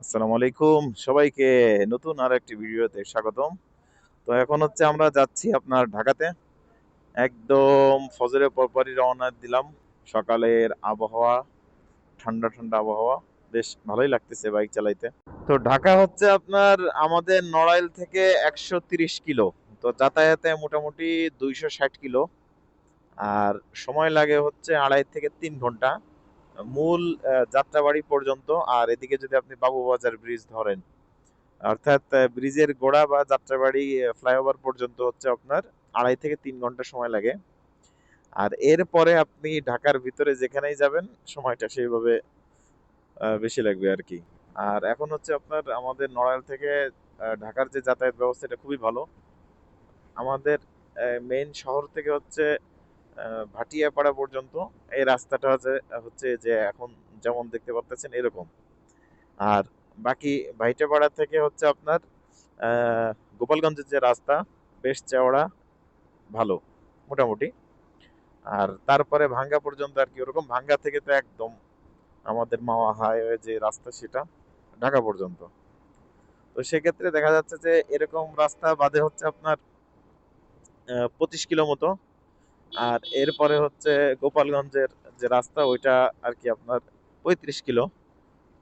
আসসালামু আলাইকুম সবাইকে নতুন আর একটি ভিডিওতে স্বাগতম। তো এখন হচ্ছে আমরা যাচ্ছি আপনার ঢাকাতে। একদম ফজরের পরপরই রওনা দিলাম। সকালের আবহাওয়া ঠান্ডা ঠান্ডা আবহাওয়া, বেশ ভালোই লাগতেছে বাইক চালাইতে। তো ঢাকা হচ্ছে আপনার আমাদের নড়াইল থেকে 130 কিলো। তো যাতায়াতে মোটামুটি 260 কিলো। আর সময় লাগে হচ্ছে 2.5 থেকে 3 ঘন্টা মূল যাত্রাবাড়ি পর্যন্ত। আর এদিকে যদি আপনি বাবুবাজার ব্রিজ ধরেন, অর্থাৎ ব্রিজের গোড়া বা যাত্রাবাড়ি ফ্লাইওভার পর্যন্ত হচ্ছে আপনার 2.5 থেকে 3 ঘন্টা সময় লাগে। আর এরপরে আপনি ঢাকার ভিতরে যেখানেই যাবেন সময়টা সেইভাবে বেশি লাগবে আর কি। আর এখন হচ্ছে আপনার আমাদের নড়াইল থেকে ঢাকার যে যাতায়াত ব্যবস্থা এটা খুবই ভালো। আমাদের মেইন শহর থেকে হচ্ছে ভাটিয়াপাড়া পর্যন্ত এই রাস্তাটা হচ্ছে যে এখন যেমন দেখতে পাচ্ছেন এরকম। আর বাকি ভাইটাপাড়া থেকে হচ্ছে আপনার আহ, গোপালগঞ্জের যে রাস্তা বেশ চওড়া, ভালো মোটামুটি। আর তারপরে ভাঙ্গা পর্যন্ত আর কি ওরকম। ভাঙ্গা থেকে তো একদম আমাদের মাওয়া হাইওয়ে যে রাস্তা সেটা ঢাকা পর্যন্ত। তো সেক্ষেত্রে দেখা যাচ্ছে যে এরকম রাস্তা বাদে হচ্ছে আপনার 25 কিলো মতো। আর এরপরে হচ্ছে গোপালগঞ্জের যে রাস্তা ওইটা আর কি আপনার 35 কিলো।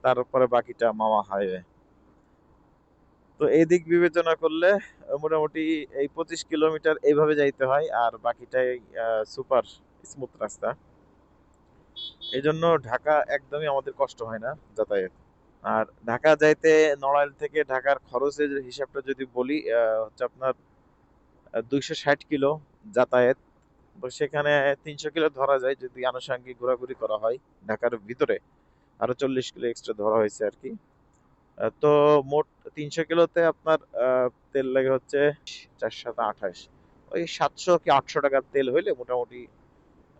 তারপরে বাকিটা মাওয়া হাইওয়ে। তো এই দিক বিবেচনা করলে মোটামুটি এই 25 কিলোমিটার এইভাবে যাইতে হয়, আর বাকিটাই সুপার স্মুথ রাস্তা। এই জন্য ঢাকা একদমই আমাদের কষ্ট হয় না যাতায়াত। আর ঢাকা যাইতে নড়াইল থেকে ঢাকার খরচের হিসাবটা যদি বলি, হচ্ছে আপনার 260 কিলো যাতায়াত। তো সেখানে 300 কিলো ধরা যায় যদি আনুষঙ্গিক ঘোরাঘুরি করা হয় ঢাকার ভিতরে। আরো 40 কিলো এক্সট্রা ধরা হয়েছে আর কি। তো মোট 300 কিলোতে আপনার তেল লাগে হচ্ছে 428, ওই 700 কি 800 টাকার তেল হইলে মোটামুটি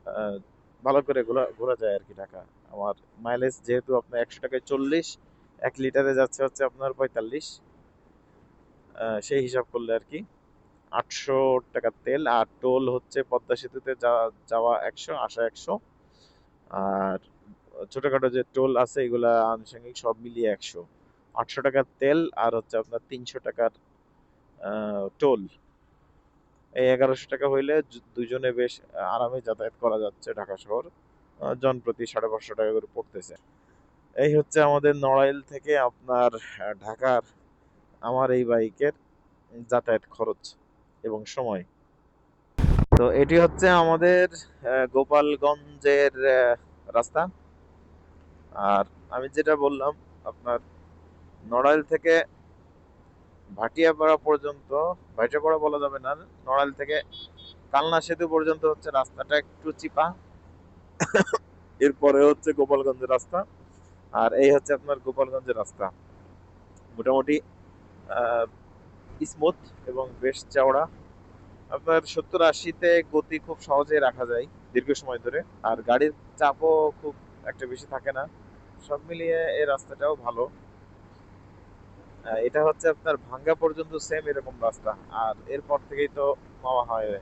আহ, ভালো করে ঘোরা ঘোরা যায় আর কি ঢাকা। আমার মাইলেজ যেহেতু আপনার 100 টাকায় 40, 1 লিটারে যাচ্ছে হচ্ছে আপনার 45। সেই হিসাব করলে আর কি 800 টাকার তেল। আর টোল হচ্ছে পদ্মা সেতুতে যাওয়া 100, আসা 100। আর ছোটখাটো যে টোল আছে এগুলা আনুষঙ্গিক সব মিলিয়ে 100। 800 টাকার তেল আর হচ্ছে আপনার 300 টাকার টোল। এই 1100 টাকা হইলে দুইজনে বেশ আরামে যাতায়াত করা যাচ্ছে ঢাকা শহর। জন প্রতি 550 টাকা করে পড়তেছে। এই হচ্ছে আমাদের নড়াইল থেকে আপনার ঢাকার আমার এই বাইকের যাতায়াত খরচ এবং সময়। তো এটি হচ্ছে আমাদের গোপালগঞ্জের রাস্তা। আর আমি যেটা বললাম আপনার নড়াইল থেকে ভাটিয়াপাড়া পর্যন্ত, ভাটিয়াপাড়া বলা যাবে না, নড়াইল থেকে কালনা সেতু পর্যন্ত হচ্ছে রাস্তাটা একটু চিপা। এরপরে হচ্ছে গোপালগঞ্জের রাস্তা। আর এই হচ্ছে আপনার গোপালগঞ্জের রাস্তা, মোটামুটি স্মুথ এবং বেশ চওড়া। আপনার 70-80-তে গতি খুব সহজেই রাখা যায় দীর্ঘ সময় ধরে। আর গাড়ির চাপও খুব একটা বেশি থাকে না। সব মিলিয়ে এই রাস্তাটাও ভালো। এটা হচ্ছে আপনার ভাঙ্গা পর্যন্ত সেম এরকম রাস্তা। আর এরপর থেকেই তো মাওয়া হাইওয়ে।